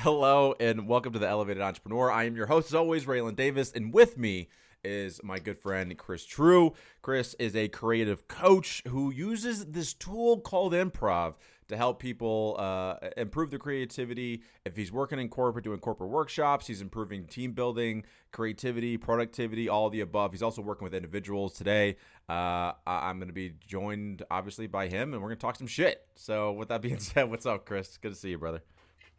Hello and welcome to the Elevated Entrepreneur. I am your host, as always, Raylan Davis, and with me is my good friend, Chris Trew. Chris is a creative coach who uses this tool called Improv to help people improve their creativity. If he's working in corporate, doing corporate workshops, he's improving team building, creativity, productivity, all of the above. He's also working with individuals today. I'm going to be joined, obviously, by him, and we're going to talk some shit. So with that being said, what's up, Chris? Good to see you, brother.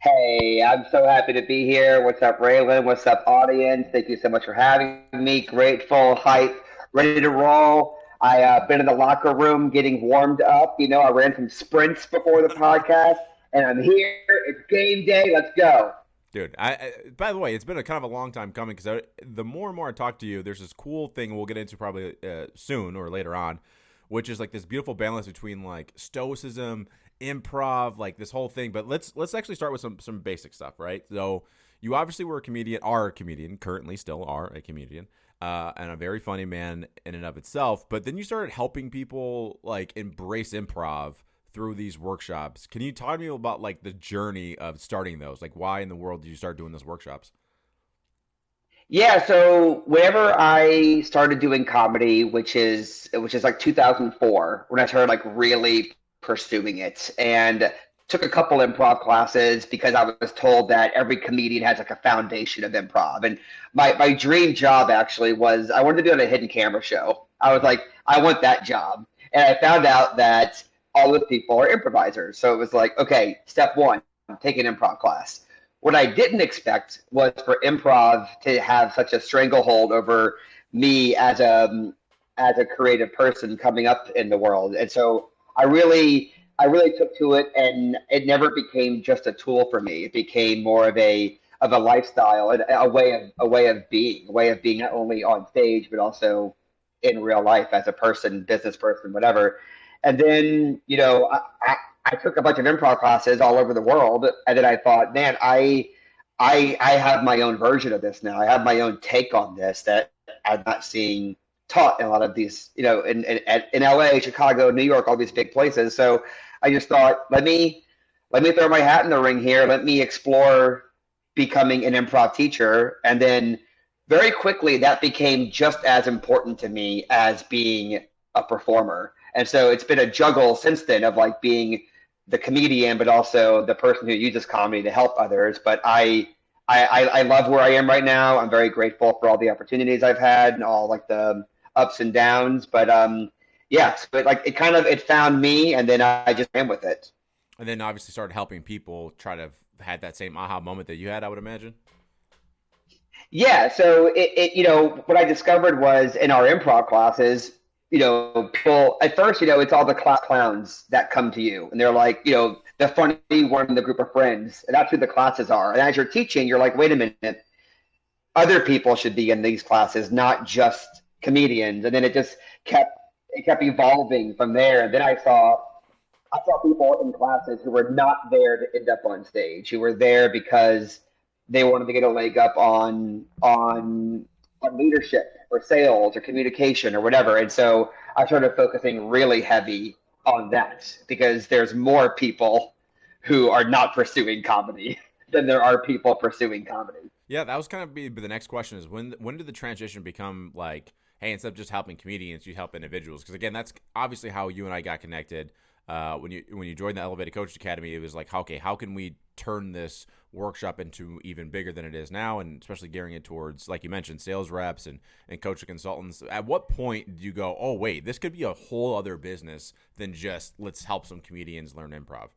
Hey, I'm so happy to be here. What's up, Raylan? What's up, audience? Thank you so much for having me. Grateful, hype, ready to roll. I been in the locker room getting warmed up. You know, I ran some sprints before the podcast, and I'm here. It's game day. Let's go. Dude, by the way, it's been a kind of a long time coming because the more and more I talk to you, there's this cool thing we'll get into probably soon or later on, which is like this beautiful balance between like stoicism, improv, like this whole thing. But let's actually start with some basic stuff, right? So you obviously are a comedian, currently still are a comedian, and a very funny man in and of itself. But then you started helping people like embrace improv through these workshops. Can you talk to me about like the journey of starting those? Like why in the world did you start doing those workshops? Yeah, so whenever I started doing comedy, which is like 2004, when I started like really pursuing it, and took a couple improv classes because I was told that every comedian has like a foundation of improv. And my dream job actually was I wanted to be on a hidden camera show. I was like, I want that job. And I found out that all the people are improvisers. So it was like, okay, step one, take an improv class. What I didn't expect was for improv to have such a stranglehold over me as a creative person coming up in the world. And so I really took to it, and it never became just a tool for me. It became more of a lifestyle and a way of being not only on stage but also in real life as a person, business person, whatever. And then, I took a bunch of improv classes all over the world, and then I thought, man, I have my own version of this now. I have my own take on this that I'm not seeing taught in a lot of these, in LA, Chicago, New York, all these big places. So I just thought, let me throw my hat in the ring here. Let me explore becoming an improv teacher. And then very quickly that became just as important to me as being a performer. And so it's been a juggle since then of like being the comedian, but also the person who uses comedy to help others. But I love where I am right now. I'm very grateful for all the opportunities I've had and all like the ups and downs. But yeah, so it found me, and then I just ran with it. And then obviously started helping people try to had that same aha moment that you had, I would imagine. Yeah, so what I discovered was in our improv classes, people at first, it's all the class clowns that come to you, and they're like, the funny one in the group of friends, and that's who the classes are. And as you're teaching, you're like, wait a minute, other people should be in these classes, not just comedians. And then it kept evolving from there. And then I saw people in classes who were not there to end up on stage, who were there because they wanted to get a leg up on leadership or sales or communication or whatever. And so I started focusing really heavy on that because there's more people who are not pursuing comedy than there are people pursuing comedy. Yeah, that was kind of be the next question is when did the transition become like, hey, instead of just helping comedians, you help individuals? Because again, that's obviously how you and I got connected. When you joined the Elevated Coach Academy, it was like, okay, how can we turn this workshop into even bigger than it is now, and especially gearing it towards, like you mentioned, sales reps and coaching consultants. At what point do you go, oh, wait, this could be a whole other business than just let's help some comedians learn improv?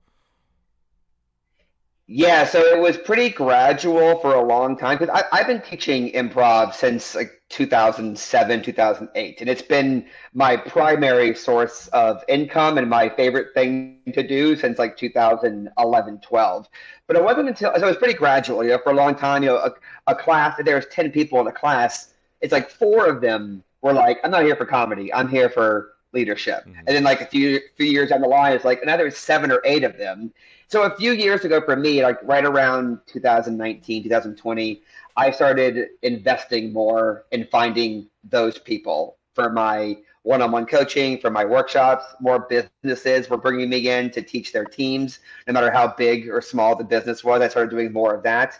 Yeah, so it was pretty gradual for a long time because I've been teaching improv since like 2007, 2008, and it's been my primary source of income and my favorite thing to do since like 2011, 12. But it wasn't until, so it was pretty gradual, for a long time, a class, if there was 10 people in a class, it's like four of them were like, I'm not here for comedy, I'm here for leadership. Mm-hmm. And then like a few years down the line, it's like another seven or eight of them. So a few years ago for me, like right around 2019, 2020, I started investing more in finding those people for my one-on-one coaching, for my workshops. More businesses were bringing me in to teach their teams, no matter how big or small the business was. I started doing more of that.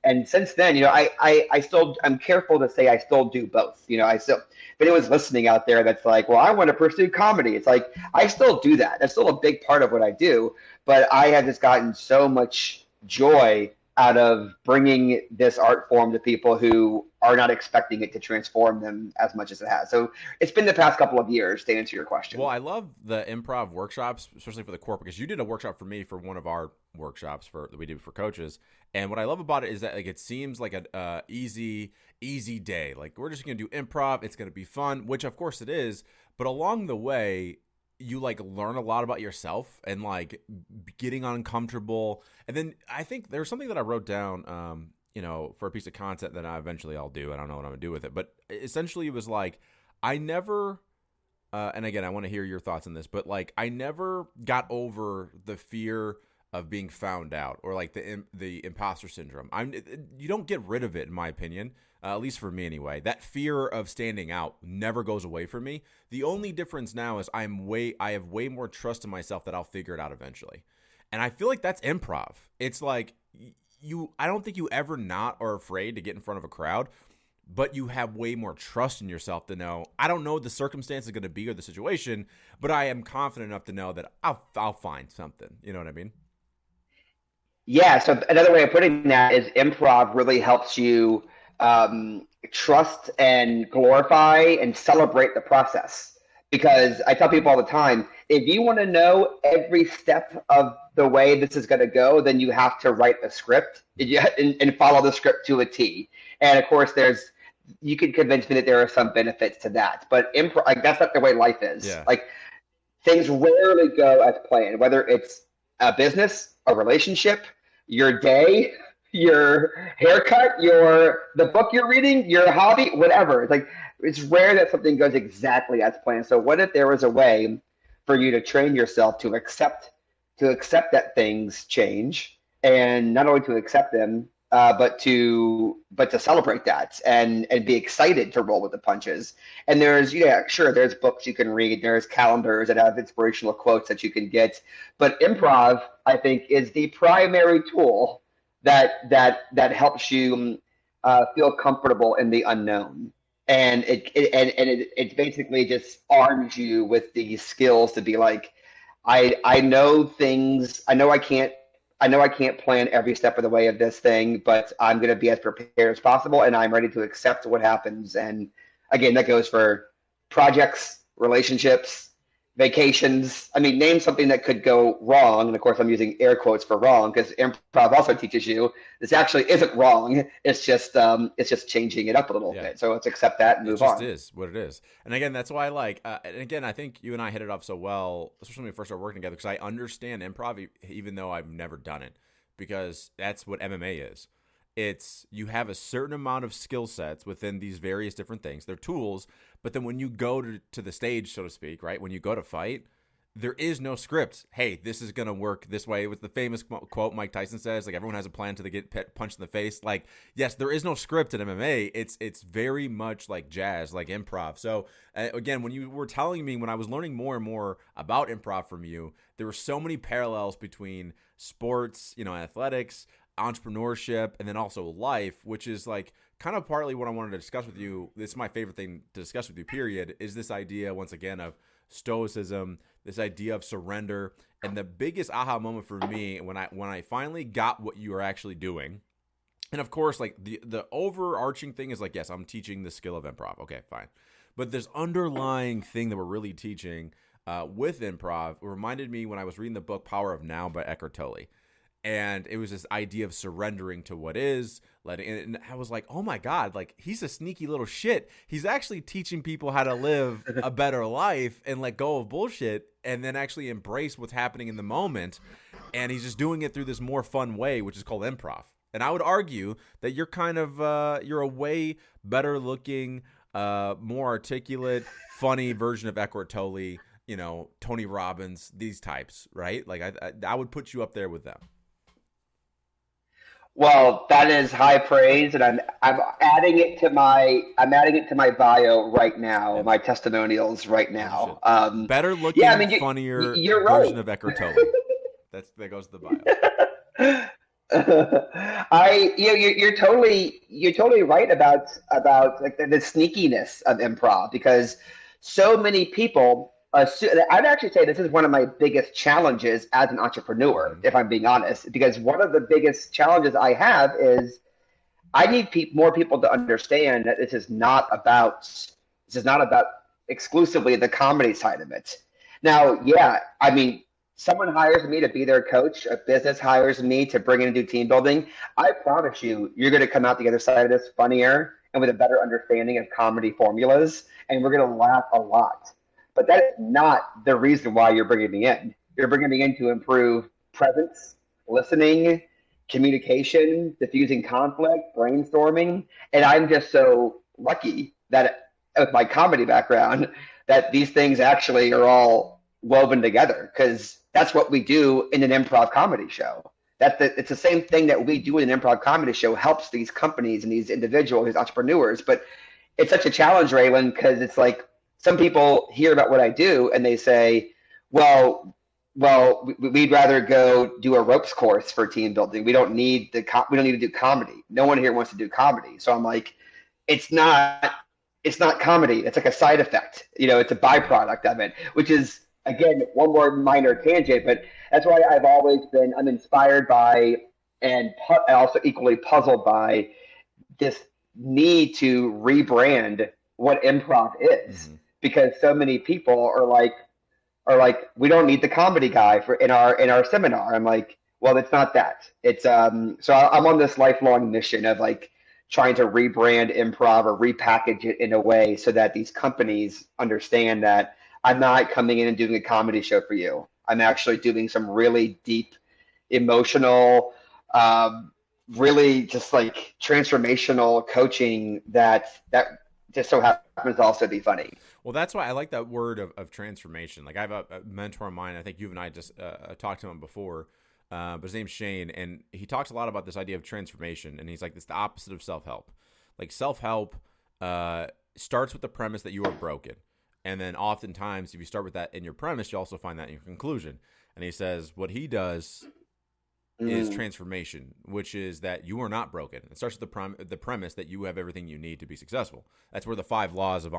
And since then, I'm careful to say I still do both. I still, if anyone's listening out there that's like, well, I want to pursue comedy, it's like, I still do that. That's still a big part of what I do. But I have just gotten so much joy out of bringing this art form to people who are not expecting it to transform them as much as it has. So it's been the past couple of years, to answer your question. Well, I love the improv workshops, especially for the corporate, because you did a workshop for me for one of our workshops that we do for coaches. And what I love about it is that like it seems like an easy day. Like we're just going to do improv. It's going to be fun, which of course it is. But along the way, you like learn a lot about yourself and like getting uncomfortable. And then I think there's something that I wrote down, for a piece of content that I'll do. I don't know what I'm gonna do with it, but essentially it was like, I never, and again, I want to hear your thoughts on this, but like, I never got over the fear of being found out or like the imposter syndrome. You don't get rid of it, in my opinion. At least for me anyway. That fear of standing out never goes away from me. The only difference now is I have way more trust in myself that I'll figure it out eventually. And I feel like that's improv. It's like I don't think you ever not are afraid to get in front of a crowd, but you have way more trust in yourself to know, I don't know what the circumstance is going to be or the situation, but I am confident enough to know that I'll find something. You know what I mean? Yeah. So another way of putting that is improv really helps you trust and glorify and celebrate the process. Because I tell people all the time, if you want to know every step of the way this is going to go, then you have to write a script and follow the script to a T. And of course, you can convince me that there are some benefits to that, but improv, like that's not the way life is. Yeah. Like things rarely go as planned, whether it's a business, a relationship, your day, your haircut, the book you're reading, your hobby, whatever. It's like it's rare that something goes exactly as planned. So what if there was a way for you to train yourself to accept that things change, and not only to accept them, but to celebrate that and be excited to roll with the punches. And there's books you can read, there's calendars that have inspirational quotes that you can get, but improv, I think, is the primary tool that helps you feel comfortable in the unknown, and it basically just arms you with the skills to be like, I know things. I know I can't plan every step of the way of this thing, but I'm going to be as prepared as possible, and I'm ready to accept what happens. And again, that goes for projects, relationships, vacations. I mean, name something that could go wrong. And of course, I'm using air quotes for wrong, because improv also teaches you this actually isn't wrong. It's just changing it up a little bit. So let's accept that and move on. It just is what it is. And again, that's why I like, and again, I think you and I hit it off so well, especially when we first started working together, because I understand improv, even though I've never done it, because that's what MMA is. You have a certain amount of skill sets within these various different things. They're tools, but then when you go to the stage, so to speak, right? When you go to fight, there is no script. Hey, this is going to work this way. With the famous quote Mike Tyson says, like, everyone has a plan to get punched in the face. Like, yes, there is no script in MMA. It's very much like jazz, like improv. So again, when you were telling me, when I was learning more and more about improv from you, there were so many parallels between sports, athletics, entrepreneurship, and then also life, which is like kind of partly what I wanted to discuss with you. This is my favorite thing to discuss with you, period, is this idea, once again, of stoicism, this idea of surrender. And the biggest aha moment for me when I finally got what you are actually doing, and of course, like the overarching thing is like, yes, I'm teaching the skill of improv. Okay, fine. But this underlying thing that we're really teaching with improv reminded me when I was reading the book Power of Now by Eckhart Tolle. And it was this idea of surrendering to what is, and I was like, oh my God, like he's a sneaky little shit. He's actually teaching people how to live a better life and let go of bullshit and then actually embrace what's happening in the moment. And he's just doing it through this more fun way, which is called improv. And I would argue that you're kind of, you're a way better looking, more articulate, funny version of Eckhart Tolle, Tony Robbins, these types, right? Like I would put you up there with them. Well, that is high praise, and I'm adding it to my bio right now, Yeah, my testimonials right as you should. now. Better Yeah, I looking, mean funnier you're right. version of Eckhart Tolle. That goes to the bio. You're totally right about like the sneakiness of improv because so many people I'd actually say this is one of my biggest challenges as an entrepreneur, Hmm. if I'm being honest, because one of the biggest challenges I have is I need more people to understand that this is not about exclusively the comedy side of it. Now, yeah, I mean, someone hires me to be their coach, a business hires me to bring in and do team building. I promise you, you're going to come out the other side of this funnier and with a better understanding of comedy formulas, and we're going to laugh a lot. But that is not the reason why you're bringing me in. You're bringing me in to improve presence, listening, communication, diffusing conflict, brainstorming. And I'm just so lucky that with my comedy background, that these things actually are all woven together because that's what we do in an improv comedy show. It's the same thing that we do in an improv comedy show helps these companies and these individuals, these entrepreneurs. But it's such a challenge, Raylan, because it's like some people hear about what I do and they say, well, we'd rather go do a ropes course for team building. We don't need to do comedy. No one here wants to do comedy. So I'm like, it's not it's not comedy. It's like a side effect. It's a Right. byproduct of it, which is again one more minor tangent. But that's why I'm inspired by and also equally puzzled by this need to rebrand what improv is Hmm. because so many people are like we don't need the comedy guy for in our seminar. I'm like, well, it's not that. I'm on this lifelong mission of like trying to rebrand improv or repackage it in a way so that these companies understand that I'm not coming in and doing a comedy show for you. I'm actually doing some really deep emotional, um, really just like transformational coaching that just so happens to also be funny. Well, that's why I like that word of transformation. Like I have a mentor of mine. I think you and I just talked to him before, but his name's Shane, and he talks a lot about this idea of transformation. And he's like, it's the opposite of self help. Like self help starts with the premise that you are broken, and then oftentimes, if you start with that in your premise, you also find that in your conclusion. And he says what he does is Mm. transformation, which is that you are not broken. It starts with the premise that you have everything you need to be successful. That's where the five laws of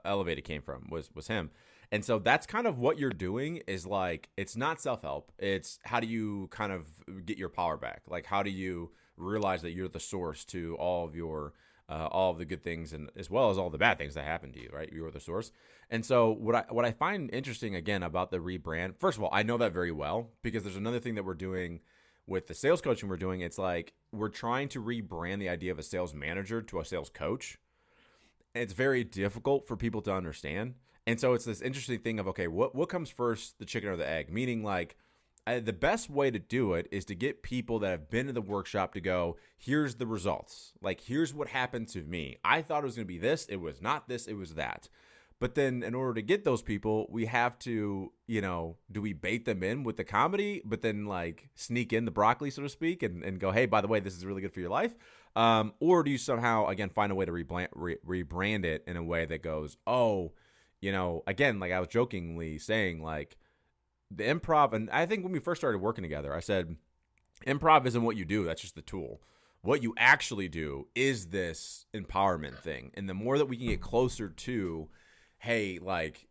Elevated came from. Was him, and so that's kind of what you're doing. Is like it's not self help. It's how do you kind of get your power back? Like how do you realize that you're the source to all of the good things and as well as all the bad things that happen to you, right? You're the source. And so what I find interesting again about the rebrand, first of all, I know that very well because there's another thing that we're doing with the sales coaching we're doing. It's like we're trying to rebrand the idea of a sales manager to a sales coach. And it's very difficult for people to understand. And so it's this interesting thing of okay, what comes first, the chicken or the egg? Meaning like the best way to do it is to get people that have been to the workshop to go, here's the results. Like, here's what happened to me. I thought it was going to be this. It was not this. It was that. But then in order to get those people, we have to, do we bait them in with the comedy, but then like sneak in the broccoli, so to speak, and go, hey, by the way, this is really good for your life? Or do you somehow, again, find a way to rebrand it in a way that goes, oh, again, like I was jokingly saying, like, the improv, and I think when we first started working together, I said, improv isn't what you do, that's just the tool. What you actually do is this empowerment thing. And the more that we can get closer to, hey, like,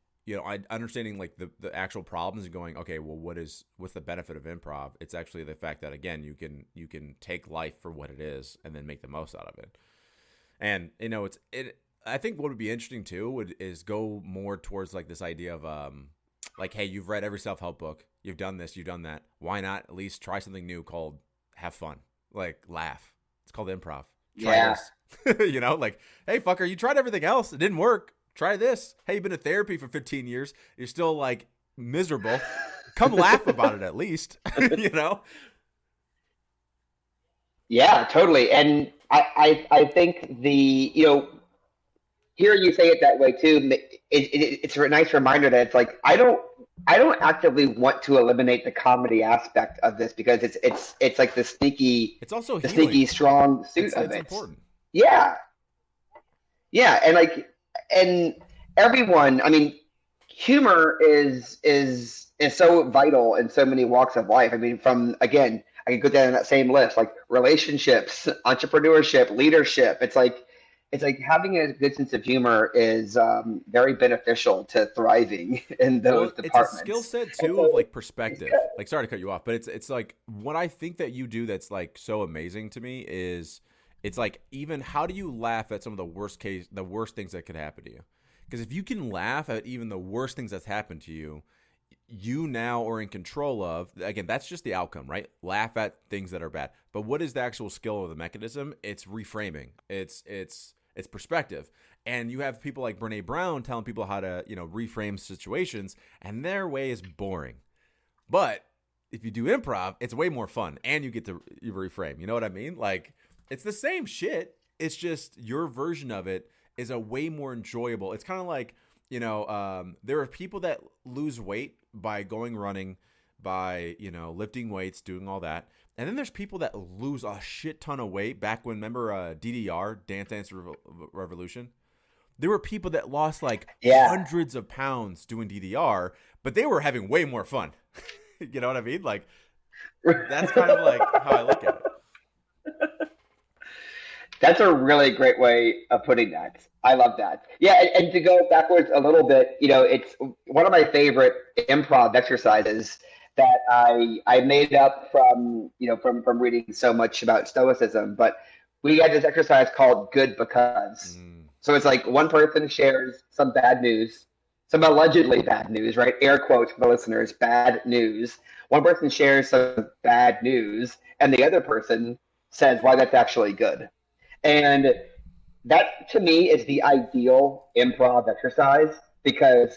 understanding like the actual problems and going, okay, well, what's the benefit of improv? It's actually the fact that again, you can take life for what it is and then make the most out of it. And I think what would be interesting too is go more towards like this idea of like, hey, you've read every self-help book, you've done this, you've done that. Why not at least try something new called have fun, like laugh? It's called improv. Try Yeah. this. Like, hey, fucker, you tried everything else, it didn't work. Try this. Hey, you've been in therapy for 15 years, you're still like miserable. Come laugh about it at least. you know? Yeah, totally. And I think hear you say it that way too, it's a nice reminder that it's like I don't actively want to eliminate the comedy aspect of this because it's like It's also the healing. sneaky strong suit of It's it. important. Yeah, yeah, and and everyone. I mean, humor is so vital in so many walks of life. I mean, from again, I could go down that same list, like relationships, entrepreneurship, leadership. It's like having a good sense of humor is very beneficial to thriving in those Well, it's a skill departments. set And too of so like it's perspective. good. Like, sorry to cut you off, but it's like what I think that you do that's like so amazing to me is it's like even how do you laugh at some of the worst things that could happen to you? Because if you can laugh at even the worst things that's happened to you, you now are in control of. Again, that's just the outcome, right? Laugh at things that are bad. But what is the actual skill of the mechanism? It's reframing. It's perspective. And you have people like Brene Brown telling people how to, reframe situations, and their way is boring. But if you do improv, it's way more fun, and you get to reframe. You know what I mean? Like, it's the same shit. It's just your version of it is a way more enjoyable. It's kind of like, there are people that lose weight by going running, by, lifting weights, doing all that. And then there's people that lose a shit ton of weight. Back when, remember DDR, Dance Revolution? There were people that lost like Yeah. hundreds of pounds doing DDR, but they were having way more fun. You know what I mean? Like, that's kind of like how I look at it. That's a really great way of putting that. I love that. Yeah, and to go backwards a little bit, it's one of my favorite improv exercises that I made up from from reading so much about Stoicism. But we had this exercise called "Good Because." Mm. So it's like one person shares some bad news, some allegedly bad news, right? Air quotes for the listeners, bad news. One person shares some bad news, and the other person says why that's actually good. And that to me is the ideal improv exercise because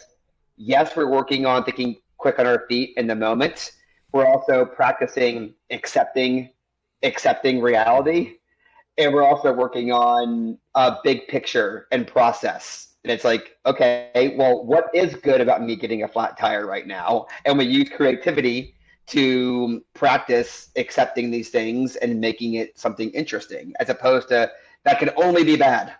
yes, we're working on thinking quick on our feet in the moment. We're also practicing accepting Mm-hmm. reality, and we're also working on a big picture and process. And it's like, okay, well, what is good about me getting a flat tire right now? And we use creativity to practice accepting these things and making it something interesting, as opposed to that could only be bad.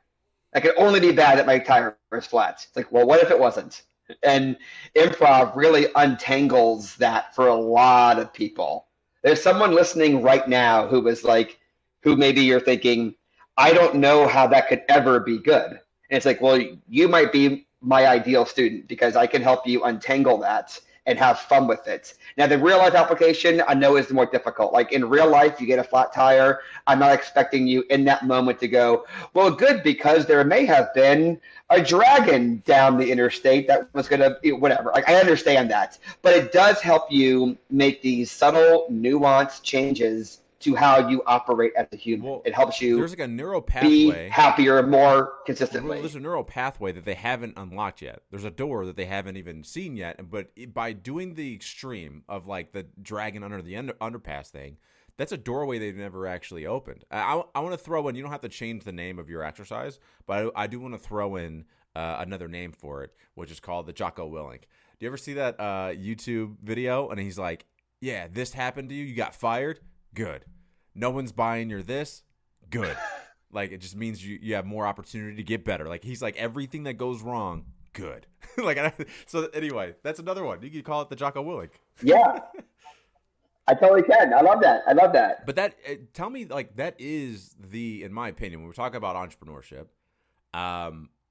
That could only be bad that my tire is flat. It's like, well, what if it wasn't? And improv really untangles that for a lot of people. There's someone listening right now who was like, who maybe you're thinking, I don't know how that could ever be good. And it's like, well, you might be my ideal student because I can help you untangle that and have fun with it. Now, the real life application I know is more difficult. Like in real life, you get a flat tire. I'm not expecting you in that moment to go, well, good, because there may have been a dragon down the interstate that was going to, whatever. I understand that. But it does help you make these subtle, nuanced changes to how you operate as a human. Well, It helps you there's like a neural be pathway. happier more Well, consistently. there's a neural pathway that they haven't unlocked yet. There's a door that they haven't even seen yet. But by doing the extreme of like the dragon under the underpass thing, that's a doorway they've never actually opened. I want to throw in. You don't have to change the name of your exercise, but I do want to throw in another name for it, which is called the Jocko Willink. Do you ever see that YouTube video? And he's like, "Yeah, this happened to you. You got fired. Good. No one's buying your this. Good." Like, it just means you have more opportunity to get better. Like, he's like, everything that goes wrong, good. So anyway, that's another one. You could call it the Jocko Willink. Yeah, I totally can. I love that. I love that. But tell me, like, that is in my opinion, when we're talking about entrepreneurship,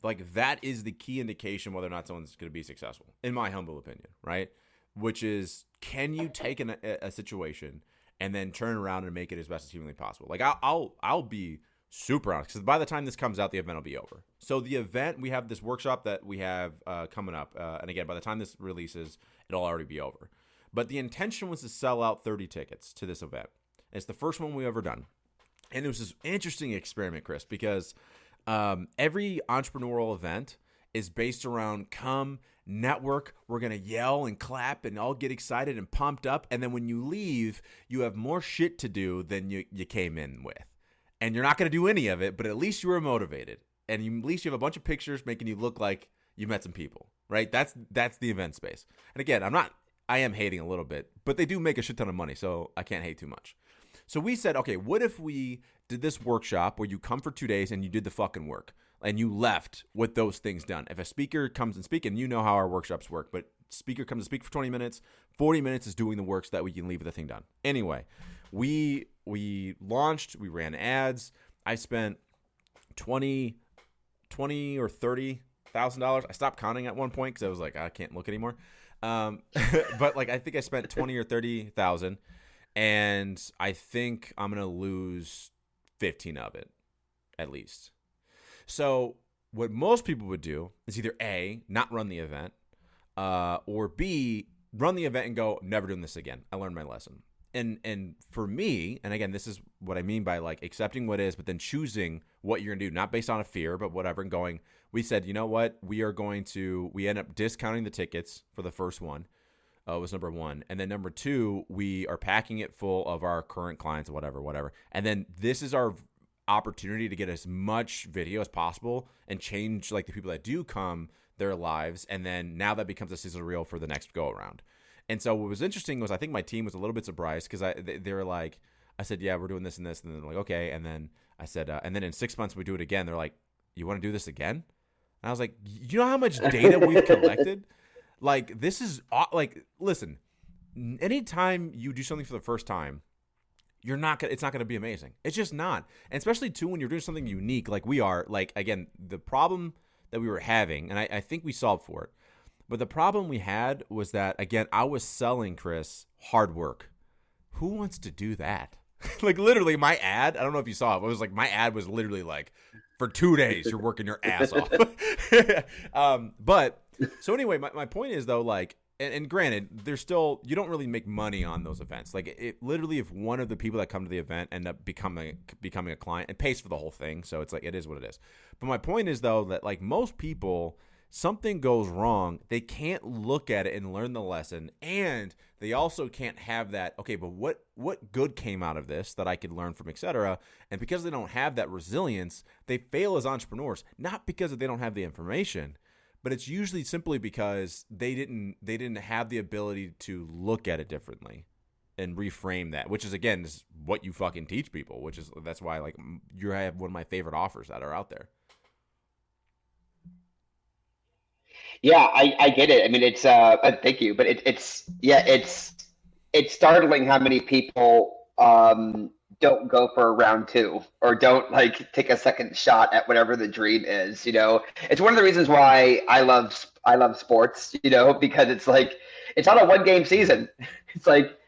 like, that is the key indication whether or not someone's going to be successful, in my humble opinion, right? Which is, can you take a situation and then turn around and make it as best as humanly possible? Like, I'll be super honest, because by the time this comes out, the event will be over. So the event, we have this workshop that we have coming up, and again, by the time this releases, it'll already be over. But the intention was to sell out 30 tickets to this event. It's the first one we've ever done, and it was this interesting experiment, Chris, because every entrepreneurial event is based around come network. We're going to yell and clap and all get excited and pumped up. And then when you leave, you have more shit to do than you came in with. And you're not going to do any of it, but at least you were motivated. and at least you have a bunch of pictures making you look like you met some people, right? That's the event space. And again, I am hating a little bit, but they do make a shit ton of money, so I can't hate too much. So we said, okay, what if we did this workshop where you come for 2 days and you did the fucking work and you left with those things done? If a speaker comes and speaks, and you know how our workshops work, but speaker comes to speak for 20 minutes, 40 minutes is doing the work so that we can leave the thing done. Anyway, we launched, we ran ads. I spent $20 or $30,000. I stopped counting at one point because I was like, I can't look anymore. But like, I think I spent 20 or 30,000, and I think I'm gonna lose 15 of it at least. So what most people would do is either A, not run the event, or B, run the event and go, never doing this again. I learned my lesson. And for me, and again, this is what I mean by like accepting what is, but then choosing what you're gonna do, not based on a fear, but whatever, and going, we said, you know what, we end up discounting the tickets for the first one. Was number one. And then number two, we are packing it full of our current clients, whatever. And then this is our opportunity to get as much video as possible and change like the people that do come, their lives. And then now that becomes a sizzle reel for the next go around. And so what was interesting was I think my team was a little bit surprised because they were like, I said, yeah, we're doing this and this. And then they're like, okay. And then I said, and then in 6 months we do it again. They're like, you want to do this again? And I was like, you know how much data we've collected? Like, this is like, listen, anytime you do something for the first time, it's not going to be amazing. It's just not. And especially too, when you're doing something unique, like we are, like, again, the problem that we were having, and I think we solved for it, but the problem we had was that, again, I was selling Chris hard work. Who wants to do that? Like, literally my ad, I don't know if you saw it, but it was like, my ad was literally like, for 2 days, you're working your ass off. But so anyway, my point is though, like, and granted, there's still, you don't really make money on those events. Like, it literally, if one of the people that come to the event end up becoming a client, it pays for the whole thing. So it's like, it is what it is. But my point is though, that like most people, something goes wrong, they can't look at it and learn the lesson, and they also can't have that, okay, but what good came out of this that I could learn from, etc. And because they don't have that resilience, they fail as entrepreneurs, not because they don't have the information, but it's usually simply because they didn't have the ability to look at it differently and reframe that, which is, again, is what you fucking teach people, that's why, like, you have one of my favorite offers that are out there. Yeah, I get it. I mean, it's thank you, but it's startling how many people don't go for round two or don't like take a second shot at whatever the dream is. You know, it's one of the reasons why I love sports. You know, because it's like it's not a 1 game season. It's like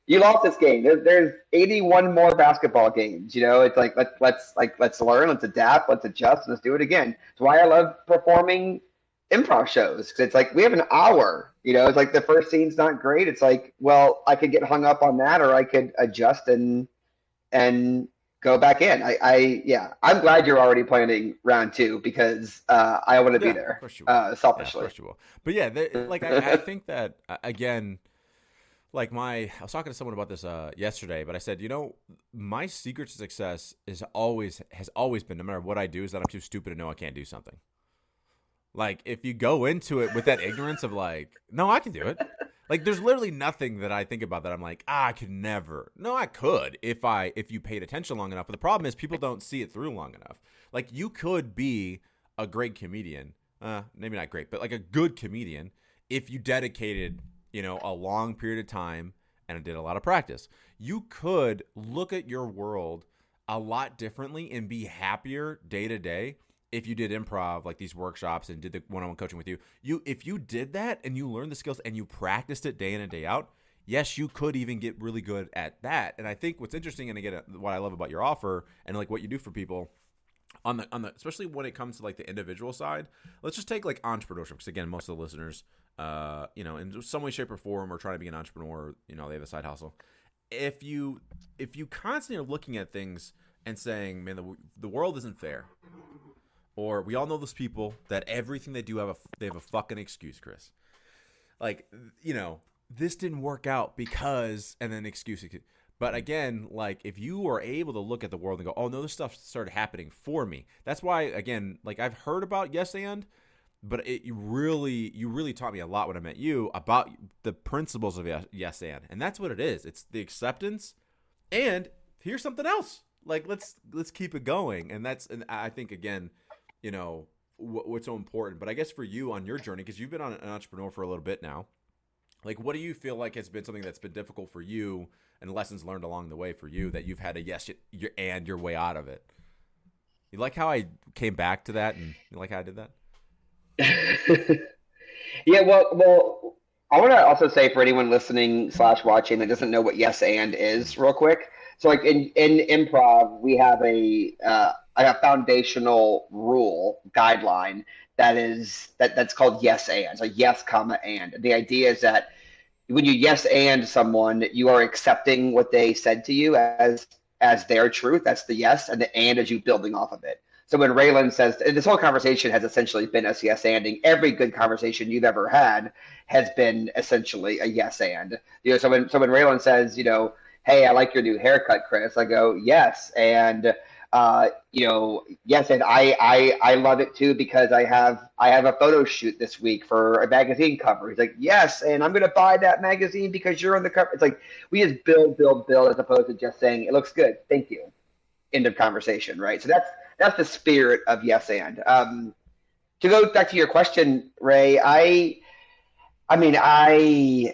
you lost this game. There's 81 more basketball games. You know, it's like let's learn, let's adapt, let's adjust, let's do it again. It's why I love performing improv shows, because it's like we have an hour. You know, it's like the first scene's not great. It's like, well, I could get hung up on that, or I could adjust and go back in. I'm glad you're already planning round two, because I want to be there, selfishly. Yeah, of course you will. But yeah, like I think that again, like I was talking to someone about this yesterday, but I said, you know, my secret to success has always been, no matter what I do, is that I'm too stupid to know I can't do something. Like, if you go into it with that ignorance of like, no, I can do it. Like, there's literally nothing that I think about that I'm like, I could never. No, I could if you paid attention long enough. But the problem is people don't see it through long enough. Like, you could be a great comedian, maybe not great, but like a good comedian if you dedicated, you know, a long period of time and did a lot of practice. You could look at your world a lot differently and be happier day to day if you did improv, like these workshops, and did the one-on-one coaching with you. If you did that and you learned the skills and you practiced it day in and day out, yes, you could even get really good at that. And I think what's interesting, and again, what I love about your offer and like what you do for people on the especially when it comes to like the individual side, let's just take like entrepreneurship, because again, most of the listeners, you know, in some way, shape, or form are trying to be an entrepreneur. You know, they have a side hustle. If you constantly are looking at things and saying, man, the world isn't fair. Or we all know those people that everything they do they have a fucking excuse, Chris. Like, you know, this didn't work out because, and then excuse. But again, like if you are able to look at the world and go, oh no, this stuff started happening for me. That's why, again, like I've heard about yes and, but you really taught me a lot when I met you about the principles of yes and that's what it is. It's the acceptance, and here's something else. Like let's keep it going, and I think again, what's so important. But I guess for you on your journey, because you've been an entrepreneur for a little bit now, like what do you feel like has been something that's been difficult for you and lessons learned along the way for you that you've had to your way out of it? You like how I came back to that, and you like how I did that? Yeah, well, I want to also say for anyone listening slash watching that doesn't know what yes and is, real quick. So, like in improv, we have a foundational rule guideline that's called yes and. So yes, comma and. The idea is that when you yes and someone, you are accepting what they said to you as their truth. That's the yes, and the and is you building off of it. So when Raylan says, and this whole conversation has essentially been us yes anding. Every good conversation you've ever had has been essentially a yes and. So when Raylan says, hey, I like your new haircut, Chris, I go yes, and yes, and I love it too because I have a photo shoot this week for a magazine cover. He's like, yes, and I'm gonna buy that magazine because you're on the cover. It's like we just build as opposed to just saying it looks good, thank you, end of conversation, right? So that's the spirit of yes and. To go back to your question, Ray, I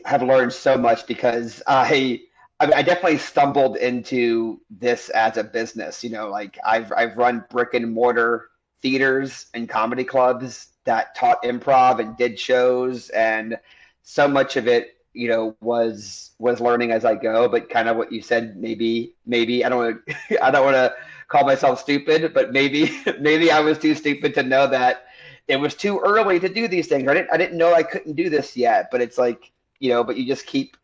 have learned so much because I definitely stumbled into this as a business. Like I've run brick and mortar theaters and comedy clubs that taught improv and did shows, and so much of it, was learning as I go. But kind of what you said, maybe I don't want to I don't want to call myself stupid, but maybe I was too stupid to know that it was too early to do these things. I didn't know I couldn't do this yet. But it's like, but you just keep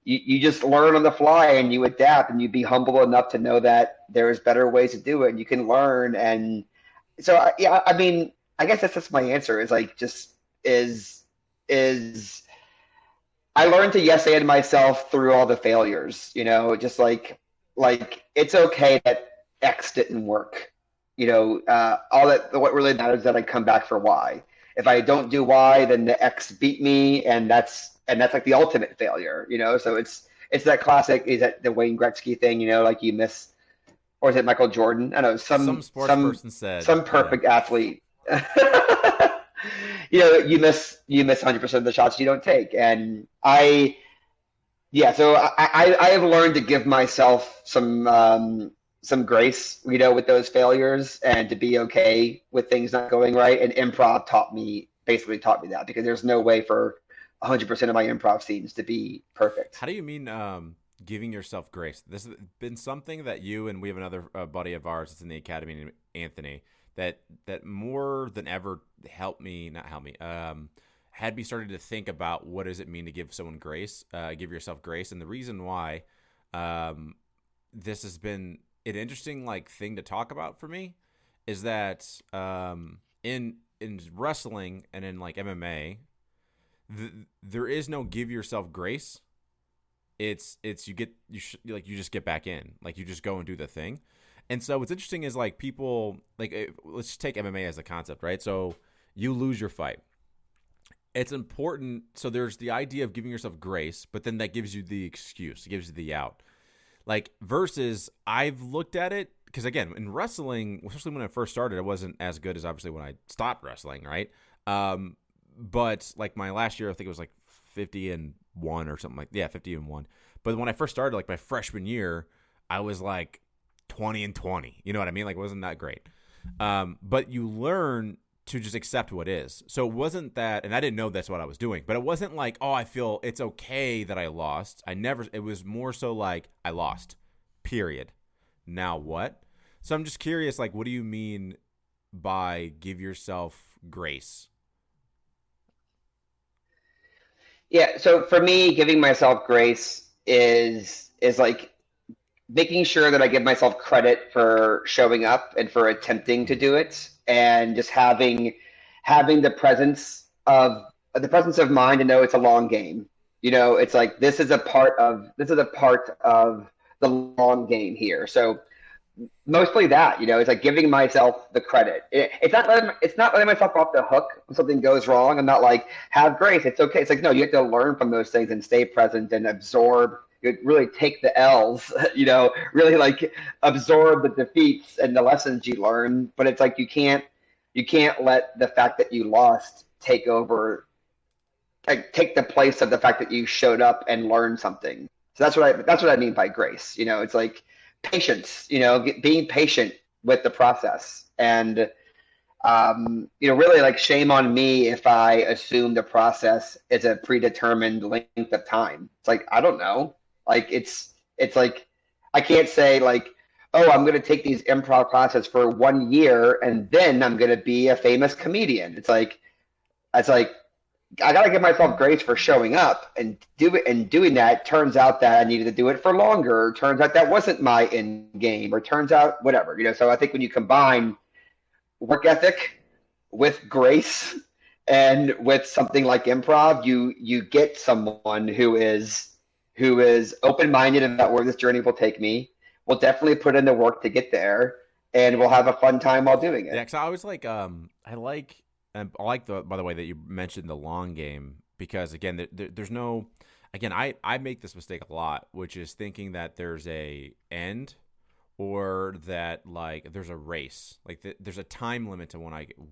you just learn on the fly and you adapt, and you be humble enough to know that there's better ways to do it and you can learn. And so yeah, I guess that's just my answer is like just is I learned to yes and myself through all the failures, just like it's okay that X didn't work. All that what really matters is that I come back for Y. If I don't do Y, then the X beat me, and that's like the ultimate failure. So it's that classic, is that the Wayne Gretzky thing, like you miss, or is it Michael Jordan? I don't know, Some sports person said, some yeah. perfect athlete. You miss 100% of the shots you don't take. And so I have learned to give myself some grace, with those failures, and to be okay with things not going right. And improv basically taught me that, because there's no way for 100% of my improv scenes to be perfect. How do you mean giving yourself grace? This has been something that you and we have another buddy of ours that's in the academy named Anthony that more than ever not help me, had me started to think about what does it mean to give someone grace, give yourself grace. And the reason why this has been an interesting thing to talk about for me is that in wrestling and in MMA, there is no give yourself grace. It's you just get back in, you just go and do the thing. And so what's interesting is people let's just take MMA as a concept, right? So you lose your fight. It's important. So there's the idea of giving yourself grace, but then that gives you the excuse, it gives you the out. Versus I've looked at it, because again, in wrestling, especially when I first started, it wasn't as good as obviously when I stopped wrestling, right? But my last year, I think it was 50-1 or something 50-1. But when I first started, my freshman year, I was 20-20. You know what I mean? It wasn't that great. But you learn to just accept what is. So it wasn't that, and I didn't know that's what I was doing, but it wasn't I feel it's okay that I lost. It was more so I lost, period. Now what? So I'm just curious, what do you mean by give yourself grace? Yeah. So for me, giving myself grace is making sure that I give myself credit for showing up and for attempting to do it, and just having the presence of mind to know it's a long game. It's this is a part of the long game here. So mostly that, it's like giving myself the credit. It's not letting myself off the hook when something goes wrong. I'm not like, have grace, it's okay. It's like, no, you have to learn from those things and stay present and absorb. You really take the L's, really like absorb the defeats and the lessons you learn. But it's like you can't let the fact that you lost take over, like take the place of the fact that you showed up and learned something. So that's what I mean by grace. It's like patience, being patient with the process. And, really like shame on me if I assume the process is a predetermined length of time. It's like, I don't know. Like, it's like, I can't say like, oh, I'm going to take these improv classes for 1 year and then I'm going to be a famous comedian. It's like, I got to give myself grace for showing up and doing that. Turns out that I needed to do it for longer. Turns out that wasn't my end game, or turns out whatever, So I think when you combine work ethic with grace and with something like improv, you get someone who is open-minded about where this journey will take me. We'll definitely put in the work to get there, and we'll have a fun time while doing it. Yeah, because I always like, I like by the way, that you mentioned the long game, because again, there's no, again, I make this mistake a lot, which is thinking that there's a end, or that like there's a race, like there's a time limit to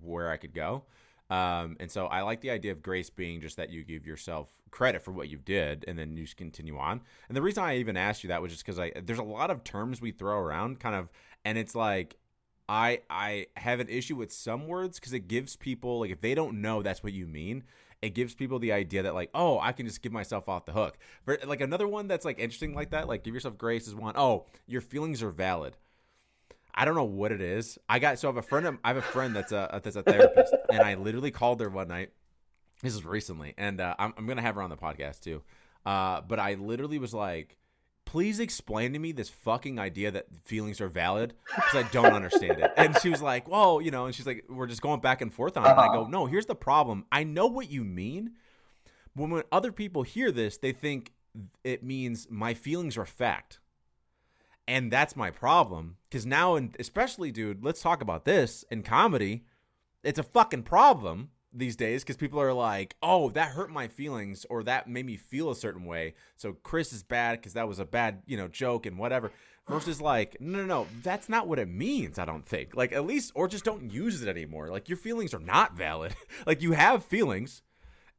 where I could go. And so I like the idea of grace being just that you give yourself credit for what you did and then you just continue on. And the reason I even asked you that was just because there's a lot of terms we throw around kind of, and it's like, I have an issue with some words because it gives people, like, if they don't know that's what you mean, it gives people the idea that like, oh, I can just give myself off the hook. But like another one that's like interesting like that, like give yourself grace is one, oh, your feelings are valid. I don't know what it is. I have a friend that's a therapist, and I literally called her one night. This is recently, and I'm gonna have her on the podcast too. But I literally was like, please explain to me this fucking idea that feelings are valid, because I don't understand it. And she was like, well, and she's like, we're just going back and forth on it. And I go, no, here's the problem. I know what you mean. When other people hear this, they think it means my feelings are fact. And that's my problem, because now, and especially, dude, let's talk about this in comedy. It's a fucking problem these days because people are like, oh, that hurt my feelings, or that made me feel a certain way. So Chris is bad because that was a bad, joke and whatever. Versus like, no, that's not what it means. I don't think, like, at least, or just don't use it anymore. Like, your feelings are not valid. Like, you have feelings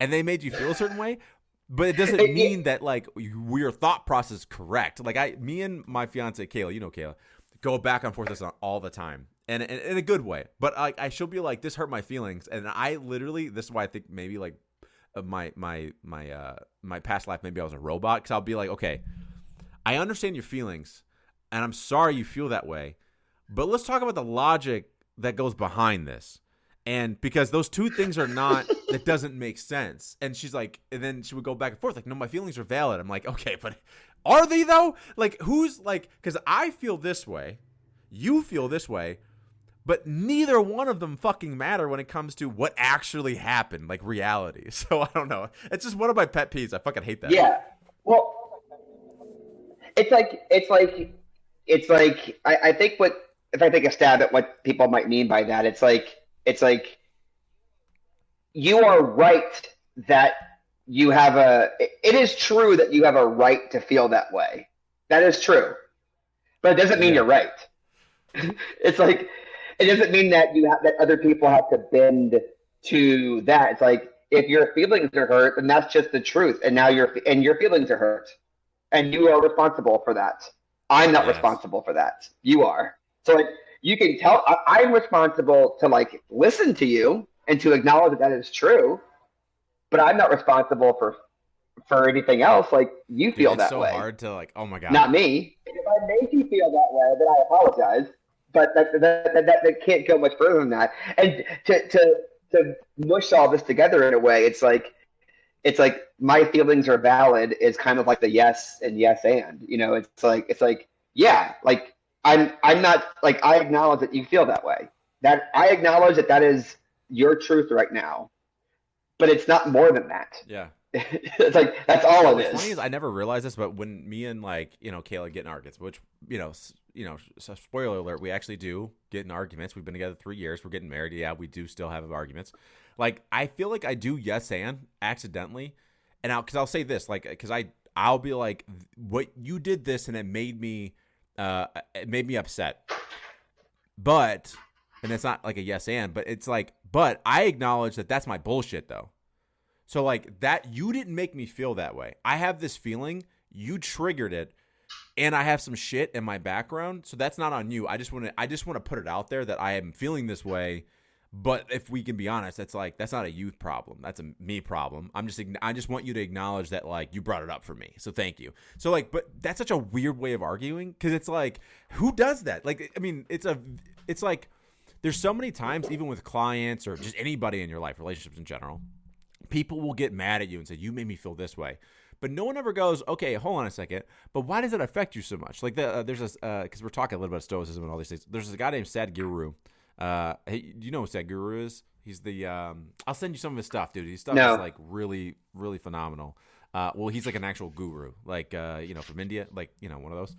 and they made you feel a certain way. But it doesn't mean that like your thought process is correct. Like me and my fiance Kayla, Kayla, go back and forth this all the time, and in a good way. But she'll be like, "This hurt my feelings," and I literally, this is why I think maybe like my past life, maybe I was a robot, because I'll be like, "Okay, I understand your feelings, and I'm sorry you feel that way, but let's talk about the logic that goes behind this." And because those two things are not, that doesn't make sense. And she's like, and then she would go back and forth like, no, my feelings are valid. I'm like, okay, but are they though? Like, who's like, because I feel this way, you feel this way, but neither one of them fucking matter when it comes to what actually happened, like reality. So I don't know. It's just one of my pet peeves. I fucking hate that. Yeah. Well, it's like I think if I take a stab at what people might mean by that, it's like you are right that it is true that you have a right to feel that way. That is true. But it doesn't mean you're right. It's like, it doesn't mean that that other people have to bend to that. It's like, if your feelings are hurt, then that's just the truth. And now your feelings are hurt. And you are responsible for that. I'm not responsible for that. You are. So like, you can tell I'm responsible to like listen to you and to acknowledge that is true, but I'm not responsible for anything else. Like, you feel that way. It's so hard to like, oh my God. Not me. If I made you feel that way, then I apologize. But that can't go much further than that. And to mush all this together in a way, it's like my feelings are valid is kind of like the yes and yes and. It's like yeah, like I'm not, like, I acknowledge that you feel that way. That I acknowledge that is your truth right now, but it's not more than that. Yeah. It's like that's all it What's funny is. is I never realized this, but when me and like Kayla get in arguments, which so spoiler alert, we actually do get in arguments. We've been together 3 years. We're getting married. Yeah, we do still have arguments. Like I feel like I do yes and accidentally, and I'll say this like because I'll be like, what you did this and it made me upset, but and it's not like a yes and, but it's like but I acknowledge that that's my bullshit though. So like that, you didn't make me feel that way. I have this feeling, you triggered it, and I have some shit in my background. So that's not on you. I just want to put it out there that I am feeling this way. But if we can be honest, that's not a youth problem. That's a me problem. I just want you to acknowledge that like you brought it up for me. So thank you. So like, but that's such a weird way of arguing because it's like, who does that? Like, I mean, it's like there's so many times even with clients or just anybody in your life, relationships in general. People will get mad at you and say, you made me feel this way. But no one ever goes, okay, hold on a second. But why does it affect you so much? Like there's this, because we're talking a little bit of stoicism and all these things. There's a guy named Sadhguru. Hey, do you know who Sadhguru is? He's the, I'll send you some of his stuff, dude. His stuff is like really, really phenomenal. Well, he's like an actual guru, like, from India, like, one of those.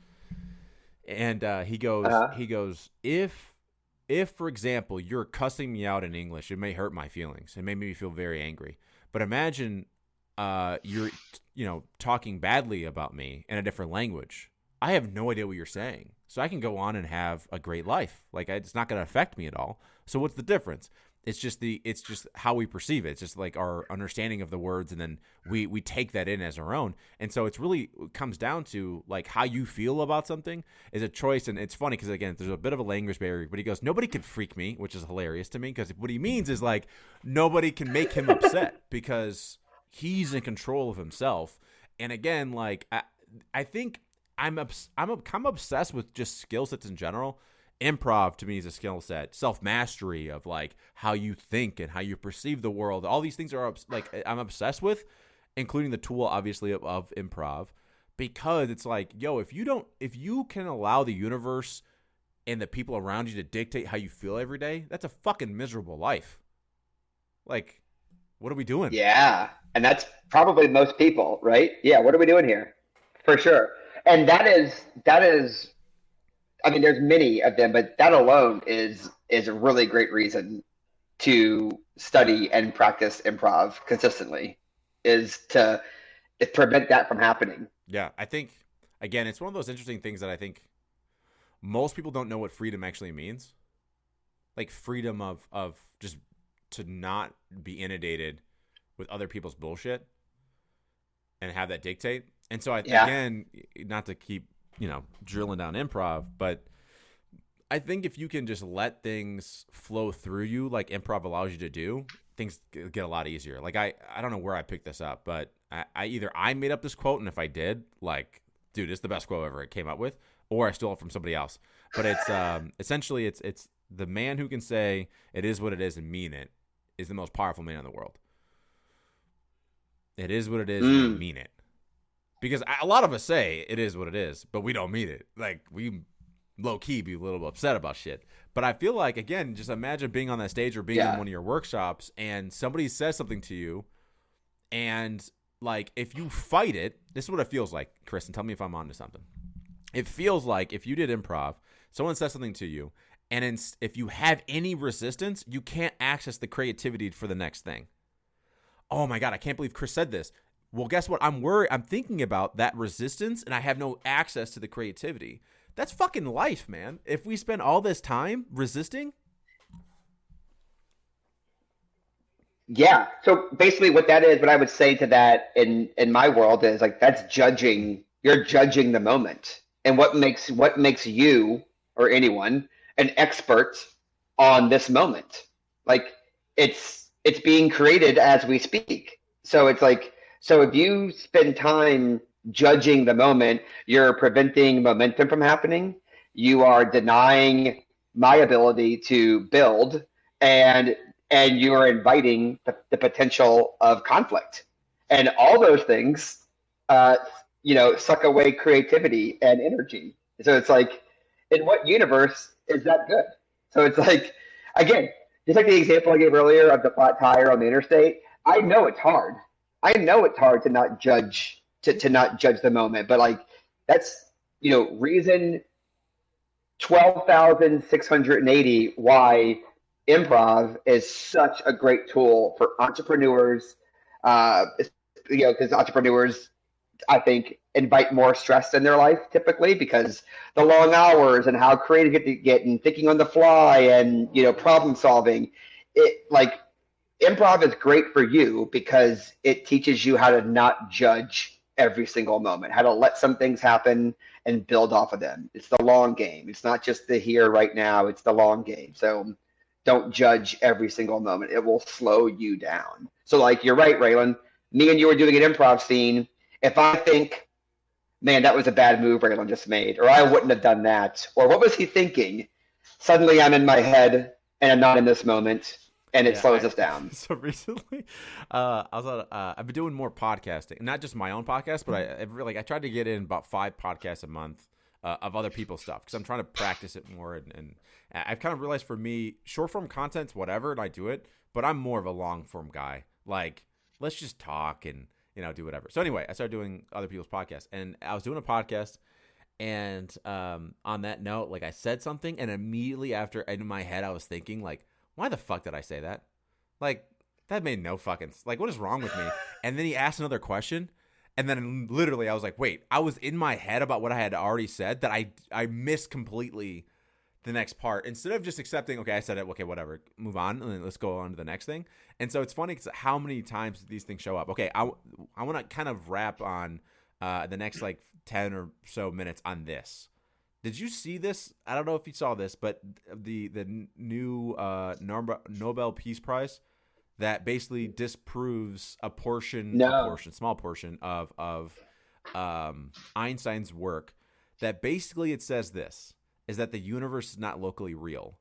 And he goes, if, for example, you're cussing me out in English, it may hurt my feelings. It may make me feel very angry. But imagine you're, talking badly about me in a different language. I have no idea what you're saying. So I can go on and have a great life. Like it's not going to affect me at all. So what's the difference? It's just how we perceive it. It's just like our understanding of the words, and then we take that in as our own. And so it comes down to like how you feel about something is a choice. And it's funny because again, there's a bit of a language barrier. But he goes, nobody can freak me, which is hilarious to me because what he means is like nobody can make him upset because he's in control of himself. And again, like I think I'm obsessed with just skill sets in general. Improv to me is a skill set. Self-mastery of like how you think and how you perceive the world. All these things are like I'm obsessed with, including the tool obviously of improv, because it's like, yo, if you can allow the universe and the people around you to dictate how you feel every day, that's a fucking miserable life. Like, what are we doing? Yeah, and that's probably most people, right? Yeah, what are we doing here? For sure. And that is I mean, there's many of them, but that alone is a really great reason to study and practice improv consistently, is prevent that from happening. Yeah, I think again, it's one of those interesting things that I think most people don't know what freedom actually means. Like freedom of just to not be inundated with other people's bullshit and have that dictate. And so again, not to keep drilling down improv, but I think if you can just let things flow through you like improv allows you to do, things get a lot easier. Like I don't know where I picked this up, but I made up this quote, and if I did, like, dude, it's the best quote ever it came up with, or I stole it from somebody else. But it's essentially it's the man who can say it is what it is and mean it is the most powerful man in the world. It is what it is and mean it. Because a lot of us say it is what it is, but we don't mean it. Like, we low-key be a little upset about shit. But I feel like, again, just imagine being on that stage or being in one of your workshops and somebody says something to you, and, like, if you fight it, this is what it feels like, Chris, and tell me if I'm onto something. It feels like if you did improv, someone says something to you, and if you have any resistance, you can't access the creativity for the next thing. Oh, my God, I can't believe Chris said this. Well, guess what? I'm worried. I'm thinking about that resistance, and I have no access to the creativity. That's fucking life, man. If we spend all this time resisting. Yeah. So basically what that is, what I would say to that in my world is like, that's judging. You're judging the moment. And what makes you or anyone an expert on this moment. Like it's being created as we speak. So it's like, so if you spend time judging the moment, you're preventing momentum from happening. You are denying my ability to build, and you are inviting the potential of conflict. And all those things, suck away creativity and energy. So it's like, in what universe is that good? So it's like, again, just like the example I gave earlier of the flat tire on the interstate, I know it's hard. I know it's hard to not judge to not judge the moment, but like that's reason 12,680 why improv is such a great tool for entrepreneurs. Because entrepreneurs, I think, invite more stress in their life typically because the long hours and how creative you have to get and thinking on the fly and problem solving. It like improv is great for you because it teaches you how to not judge every single moment, how to let some things happen and build off of them. It's the long game. It's not just the here right now. It's the long game. So don't judge every single moment. It will slow you down. So like you're right, Raylan. Me and you were doing an improv scene. If I think, man, that was a bad move Raylan just made, or I wouldn't have done that, or what was he thinking? Suddenly I'm in my head and I'm not in this moment. And it slows us down. So recently, I've been doing more podcasting, not just my own podcast, but I tried to get in about 5 podcasts a month of other people's stuff because I'm trying to practice it more. And I've kind of realized for me, short form content's whatever, and I do it, but I'm more of a long form guy. Like, let's just talk and do whatever. So anyway, I started doing other people's podcasts, and I was doing a podcast. And on that note, like I said something, and immediately after in my head, I was thinking like, why the fuck did I say that? Like, that made no fucking... Like, what is wrong with me? And then he asked another question, and then literally I was like, wait, I was in my head about what I had already said that I missed completely the next part. Instead of just accepting, okay, I said it, okay, whatever, move on, and then let's go on to the next thing. And so it's funny because how many times these things show up. Okay, I want to kind of wrap on the next, like, 10 or so minutes on this. Did you see this? I don't know if you saw this, but the new Nobel Peace Prize that basically disproves a small portion of Einstein's work. That basically it says this is that the universe is not locally real,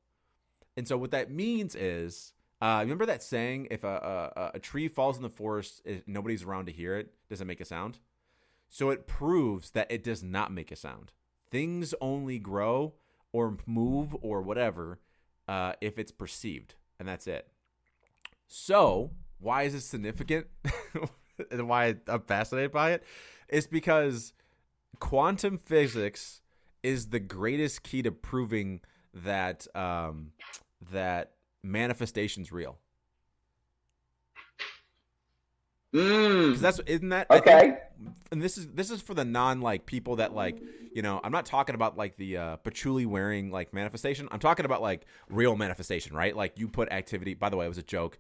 and so what that means is, remember that saying: if a tree falls in the forest, nobody's around to hear it, does it make a sound? So it proves that it does not make a sound. Things only grow or move or whatever if it's perceived, and that's it. So why is this significant and why I'm fascinated by it? It's because quantum physics is the greatest key to proving that that manifestation's real. Because isn't that okay? And this is for the non people that I'm not talking about like the patchouli wearing like manifestation. I'm talking about like real manifestation, right? Like you put activity. By the way, it was a joke.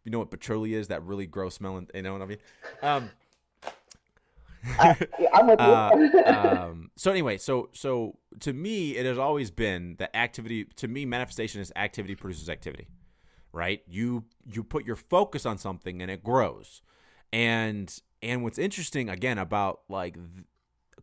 You know what patchouli is? That really gross smelling. You know what I mean? I'm with you. So anyway, so to me, it has always been that activity. To me, manifestation is activity produces activity, right? You put your focus on something and it grows. And what's interesting again about like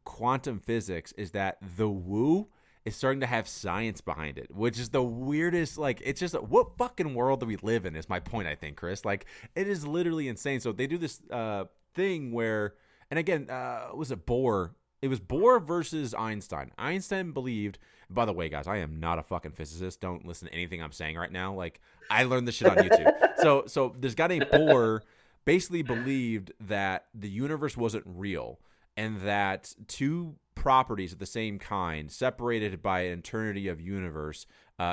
quantum physics is that the woo is starting to have science behind it, which is the weirdest. Like, it's just what fucking world do we live in? Is my point, I think, Chris. Like, it is literally insane. So they do this thing where, and again, was it Bohr? It was Bohr versus Einstein. Einstein believed. By the way, guys, I am not a fucking physicist. Don't listen to anything I'm saying right now. Like, I learned this shit on YouTube. So there's guy named Bohr. Basically believed that the universe wasn't real and that two properties of the same kind separated by an eternity of universe,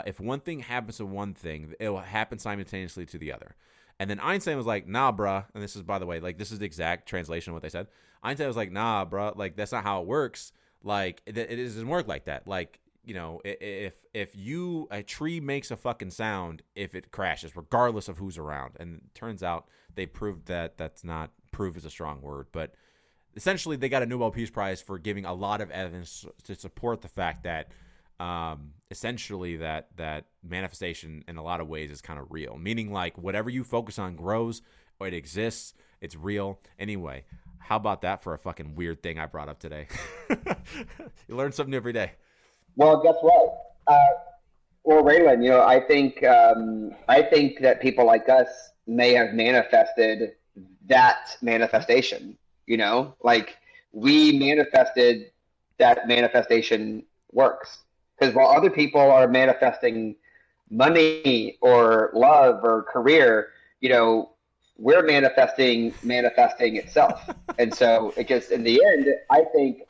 if one thing happens to one thing, it will happen simultaneously to the other. And then Einstein was like, nah, bruh. And this is, by the way, like this is the exact translation of what they said. Einstein was like, nah, bruh. Like, that's not how it works. Like, it doesn't work like that. Like, if a tree makes a fucking sound if it crashes, regardless of who's around. And it turns out they proved that that's not, prove is a strong word, but essentially they got a Nobel Peace Prize for giving a lot of evidence to support the fact that essentially that manifestation in a lot of ways is kind of real, meaning like whatever you focus on grows, or it exists, it's real. Anyway, how about that for a fucking weird thing I brought up today? You learn something every day. Well, guess what? Well, Raylan, I think that people like us may have manifested that manifestation. Like we manifested that manifestation works. Because while other people are manifesting money or love or career, we're manifesting itself. And so it just, in the end, I think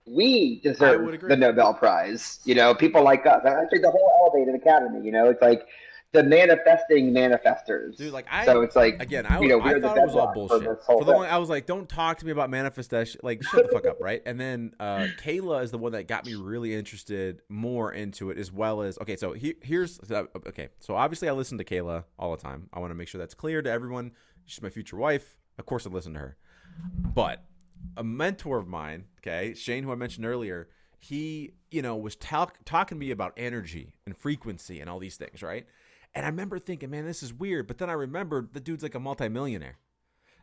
we I would deserve agree. the Nobel Prize. You know, people like us. Actually, the whole Elevated Academy. You know, it's like the manifesting manifestors. Dude, like So it's like, again, we I are the thought it was all bedrock for bullshit. this whole For the long, thing. I was like, don't talk to me about manifestation. Like, shut the fuck up, right? And then Kayla is the one that got me really interested more into it, as well as okay. So here's okay. So obviously, I listen to Kayla all the time. I want to make sure that's clear to everyone. She's my future wife. Of course, I listen to her. But a mentor of mine, okay, Shane, who I mentioned earlier, he was talking to me about energy and frequency and all these things, right? And I remember thinking, man, this is weird. But then I remembered the dude's like a multimillionaire.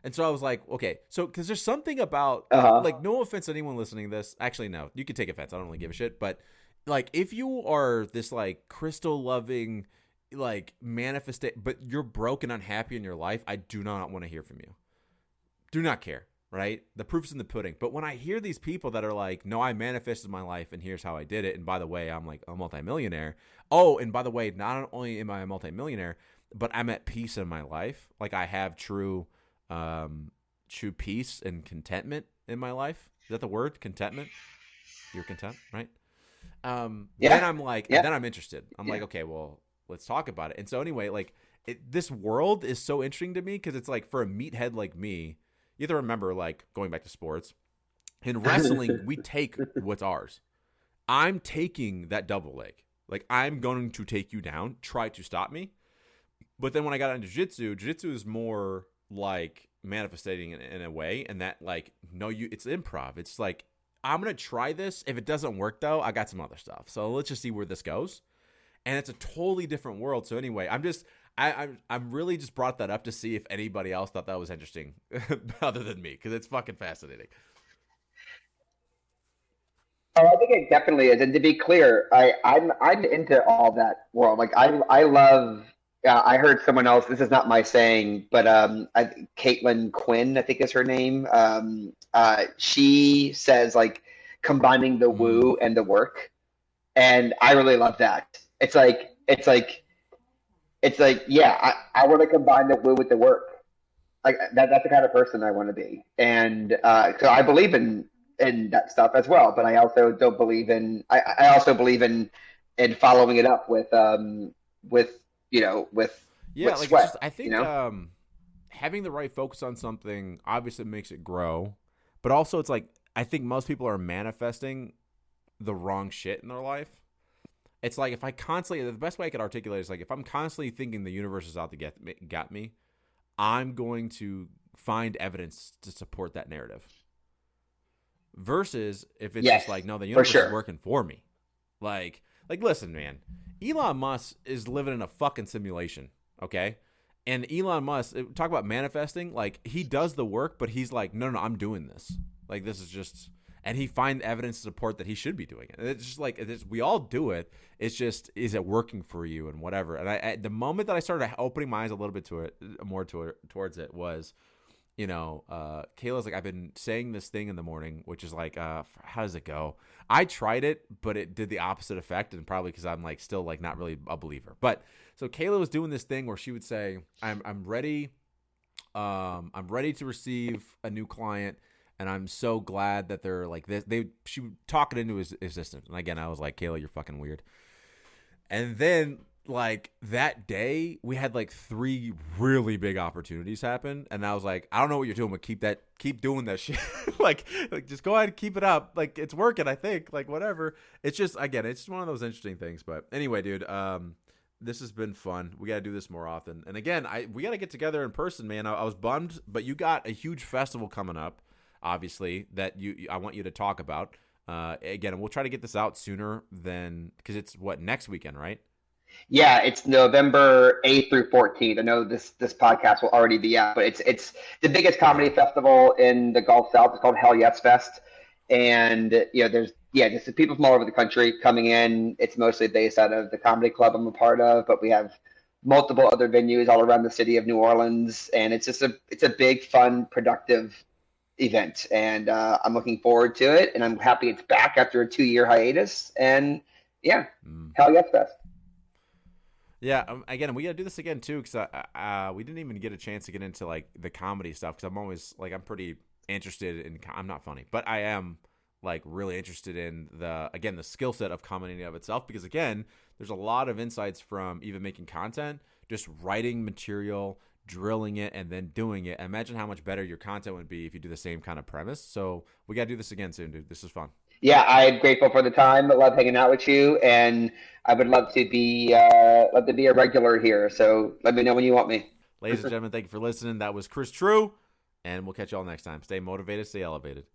And so I was like, okay, so because there's something about, like, no offense to anyone listening to this. Actually, no, you can take offense. I don't really give a shit. But, like, if you are this, like, crystal loving, like, but you're broke and unhappy in your life, I do not want to hear from you. Do not care, right? The proof's in the pudding. But when I hear these people that are like, no, I manifested my life and here's how I did it. And by the way, I'm like a multimillionaire. Oh, and by the way, not only am I a multimillionaire, but I'm at peace in my life. Like I have true peace and contentment in my life. Is that the word? Contentment? You're content, right? Then I'm like, then I'm interested. I'm like, okay, well, let's talk about it. And so anyway, like this world is so interesting to me because it's like for a meathead like me, you have to remember, like going back to sports, in wrestling, we take what's ours. I'm taking that double leg. Like I'm going to take you down, try to stop me. But then when I got into jiu-jitsu is more like manifesting in a way, and that like it's improv. It's like I'm gonna try this. If it doesn't work though, I got some other stuff. So let's just see where this goes. And it's a totally different world. So anyway, I'm really just brought that up to see if anybody else thought that was interesting other than me, because it's fucking fascinating. Oh, I think it definitely is. And to be clear, I'm into all that world. Like I love. I heard someone else. This is not my saying, but Caitlin Quinn, I think is her name. She says like combining the woo and the work, and I really love that. It's like yeah, I want to combine the woo with the work. Like that's the kind of person I want to be, and so I believe in that stuff as well. But I also don't believe in. I also believe in following it up with with Like sweat. it's just I think having the right focus on something obviously makes it grow, but also it's like I think most people are manifesting the wrong shit in their life. It's like if I constantly, the best way I could articulate is like if I'm constantly thinking the universe is out to get me, I'm going to find evidence to support that narrative. Versus if it's just like, no, the universe is working for me. Like listen, man, Elon Musk is living in a fucking simulation, okay? And Elon Musk, talk about manifesting, like he does the work, but he's like, no, I'm doing this. Like this is just, and he find evidence to support that he should be doing it. And it's just like, we all do it. It's just, is it working for you and whatever. And the moment that I started opening my eyes a little bit to it, more towards it was, Kayla's like, I've been saying this thing in the morning, which is like, how does it go? I tried it, but it did the opposite effect, and probably because I'm like still like not really a believer. But so Kayla was doing this thing where she would say, I'm ready to receive a new client, and I'm so glad that they're like this. She would talk it into his existence. And again, I was like, Kayla, you're fucking weird. And then like that day we had like 3 really big opportunities happen, and I was like, I don't know what you're doing, but keep doing that shit. like just go ahead and keep it up. Like it's working, I think. Like whatever. It's just, again, it's just one of those interesting things. But anyway, dude, this has been fun. We got to do this more often. And again, we got to get together in person, man. I was bummed, but you got a huge festival coming up, obviously, that I want you to talk about. Again, we'll try to get this out sooner than, because it's next weekend, right? Yeah, it's November 8th through 14th. I know this podcast will already be out, but it's the biggest comedy festival in the Gulf South. It's called Hell Yes Fest. And there's just people from all over the country coming in. It's mostly based out of the comedy club I'm a part of, but we have multiple other venues all around the city of New Orleans, and it's a big, fun, productive event. And I'm looking forward to it, and I'm happy it's back after a 2-year hiatus. And Hell Yes Fest. Yeah. Again, we gotta do this again too, because we didn't even get a chance to get into like the comedy stuff. Because I'm always like I'm pretty interested in. I'm not funny, but I am like really interested in the skill set of comedy in and of itself. Because again, there's a lot of insights from even making content, just writing material, drilling it, and then doing it. Imagine how much better your content would be if you do the same kind of premise. So we gotta do this again soon, dude. This is fun. Yeah, I'm grateful for the time. I love hanging out with you, and I would love to be a regular here. So let me know when you want me. Ladies and gentlemen, thank you for listening. That was Chris Trew, and we'll catch you all next time. Stay motivated, stay elevated.